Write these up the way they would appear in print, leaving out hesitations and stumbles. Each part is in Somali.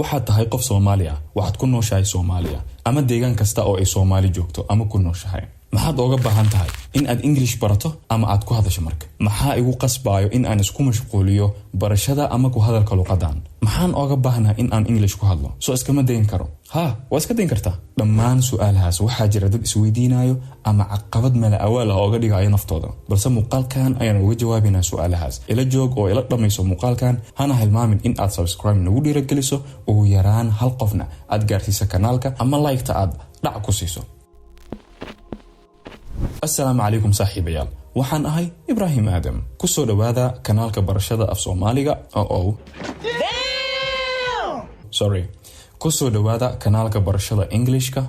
waxaad tahay qof Soomaaliya waxaad ku nooshahay Soomaaliya ama deegaan kasta oo ay Soomaali joogto ama ku nooshahay maxaad uga baahan tahay in aad English barato ama aad ku hadasho marka maxaa igu qasbayo in aan isku mashquuliyo barashada ama ku hadalka luqadan maxaan uga baahnahay in aan English ku hadlo soo iskama dayn karo waa iska dayn kartaa dhammaan su'aalahaas waxaa jira dad isweydiinayo ama caqabad mala awaal ah oo dhigayo naftooda balse muuqaalkan ayaan uga jawaabinaa su'aalahaas ila joog oo ila dhamayso muuqaalkan hana hilmaamin in aad subscribe nagu dhiirigeliso ugu yaraan hal qofna aad gaarsiiso kanaalka ama like-ta aad dhac ku siiso. Assalaamu calaykum saaxiibayaal waxaan ahay Ibrahim Aadam ku soo dhawaada kanaalka barashada af Soomaaliga ku soo dhawaada kanaalka barashada Englishka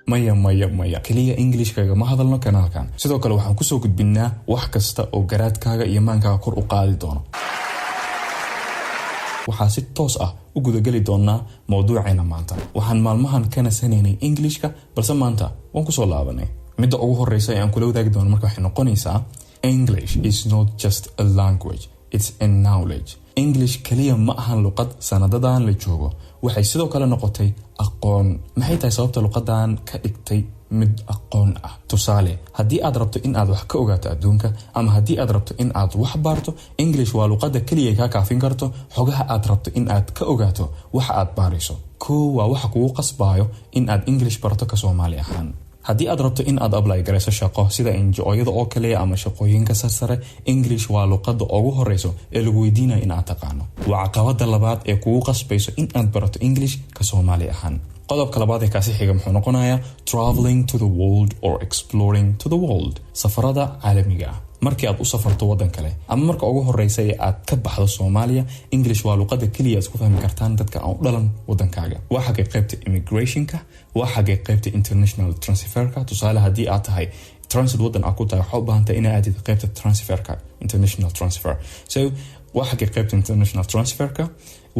maya kaliya Englishkaaga ma hadalno kanaalkan sidoo kale waxaan ku soo gudbinaa wax kasta oo garaadkaaga iyo maankaaga kor u qaadi doono waxaa si toos ah u gudagali doonaa mowduuceena maanta waxaan maalmahan kana sanaynay Englishka balse maanta waan ku soo laabanay midda ugu horeysa ee aan kula wadaagi doono marka waxay noqonaysaa English is not just a language it's a knowledge English kaliya ma ahan luqad sanadadan la joogo waxay sidoo kale noqotay aqoon maxay tahay sababta luqadan ka dhigtay mid aqoon ah tusaale haddii aad rabto in aad wax ka ogaato adduunka ama haddii aad rabto in aad wax barto English waa luqadda kaliya ka kaafin karto xogaha aad rabto in aad ka ogaato waxa aad baarayso waa waxa kugu qasbayo in aad English barato ka Soomaali ahaan haddii aad rabto in aad apply garayso shaqo sida NGO-yada oo kale ama shaqooyinka sarsare English waa luqadda ugu horeyso ee lagu weydiinayo in aad taqaano waa caqabada labaad ee kugu qasbayso in aad barato English ka Soomaali ahaan qodobka labaad ee kaasi xiga muxuu noqonayaa traveling to the world or exploring to the world safarada caalamiga markii aad u safarto wadan kale ama marka ugu horeysa ee aad ka baxdo Soomaaliya English waa luqadda kaliya isku fahmi kartaan dadka aan u dhalan wadankaaga waxa ay qaybta immigrationka waxa ay qaybta international transferka tusaale haddii aad tahay transit wadan aad ku tahay waxa u baahan tahay in aad qaybta transferka international transfer so waxa ay qaybta international transferka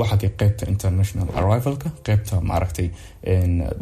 waxa ay qaybta international arrivalka qaybta maaragtay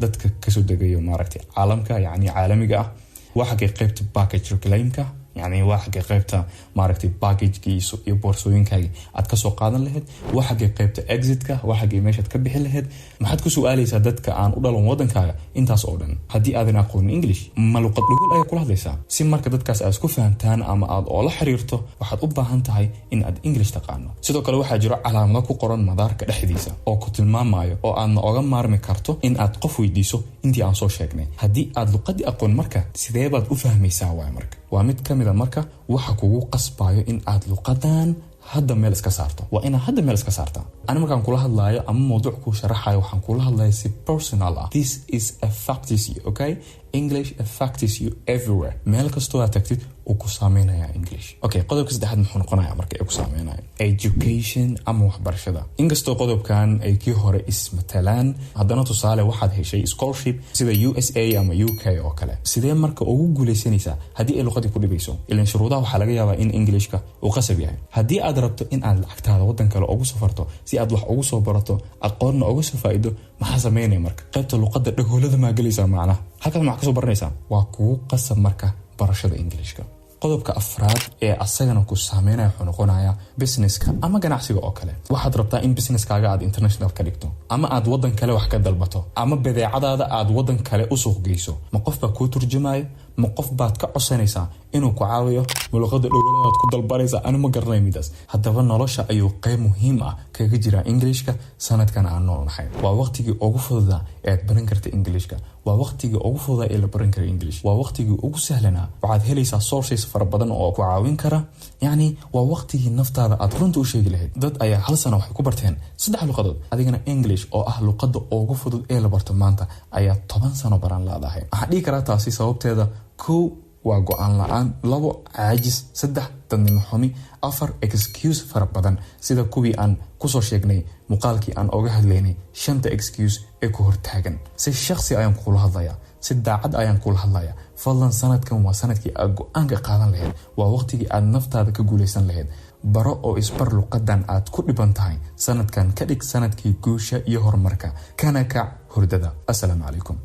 dadka ka soo degayo maaragtay caalamka yani caalamiga ah waxa ay qaybta package reclaimka يعني واحد قيبته ماركتي باكج كيسو iyo boorsooyinkaaga aad ka soo qaadan lahayd waxa qeybta exit-ka waxa meeshaad ka bixin lahayd maxaad ku su'aalaysaa dadka aan u dhalan wadankaaga intaas oo dhan hadii aadan aqoon English ma luqad dhugul ay kula hadlaysaa si marka dadkaas aad isku fahantaan ama aad oo la xiriirto waxaad u baahan tahay in aad English taqaano sidoo kale waxa jiro calaamado ku qoran madaarka dhexdiisa oo ku tilmaamayo oo aad oga maarmi karto in aad qof weydiiso intii aan soo sheegnay hadii aad luqadii aqoon marka sidee baad u fahmaysaa waay marka waa mid kamida marka waxa kugu qasbayo in aad luqadan hadda meel iska saarto waa ina hadda meel iska saarta ana markaan kula hadlaayo ama mowduuc ku sharaxayo waxaan kula hadlayaa si personal ah this is affects you okay English affects you everywhere meel kastoo aad tagtid oo ku saameynaya English okay qodobka saddexaad muxuu noqonayaa marka ay ku saameynaya education ama waxbarashada inkastoo qodobkan ay kii hore ismatalaan haddana tusaale waxaad heshay scholarship sida USA ama UK oo kale sidee marka ugu guuleysanaysaa haddii ay luqadii ku dhibayso ilaan shuruudaha waxaa laga yaabaa in Englishka uu qasab yahay haddii aad rabto in aad lacagtaada wadan kale ugu safarto si aad wax ugu soo barato aqoonna uga soo faa'iido maxaa sameynay marka qaybta luqadda dhagoolada ma galaysaa macnaha halkaas ma ka soo baranaysaa waa kugu qasab marka barashada Englishka qodobka afraad ee asagana ku saameynaya wuxuu noqonayaa businesska ama ganacsiga oo kale waxaad rabtaa in businesskaaga aad international ka dhigto ama aad wadan kale wax ka dalbato ama badeecadaada aad wadan kale u suuq geyso ma qof baa ku turjumayo ma qof baad ka codsanaysaa inuu ku caawiyo luqadda dhawanaad ku dalbanaysaa ana ma garanay midaas haddaba nolosha ayuu qayb muhiim ah kaga jira Englishka sanadkan aan noolnahay waa waqtigii ugu fududaa ee aad baran kartay Englishka waa waqtigii ugu fududaa ee la baran karay English waa waqtigii ugu sahlanaa waxaad helaysaa sources fara badan oo ku caawin kara yani waa waqtigii naftaada aad runta u sheegi lahayd dad ayaa hal sano waxay ku barteen 3 luqadood adigana English oo ah luqadda ugu fudud ee la barto maanta ayaa 10 sano baran laadahay waxa dhigi karaa taasi sababteeda waa go'aan la'aan 2 caajis 3 dadnimo xumi 4 excuse fara badan sida kuwii aan ku soo sheegnay muuqaalkii aan oga hadlaynay 5 excuse ee ku hortaagan si shakhsi ayaan kula hadlayaa si daacad ayaan kula hadlayaa fadlan sanadkan waa sanadkii aad go'aan ka qaadan lahayd waa waqtigii aad naftaada ka guuleysan lahayd baro oo isbar luqadan aad ku dhiban tahay sanadkan ka dhig sanadkii guusha iyo horumarka kana ka hurdada assalaamu calaykum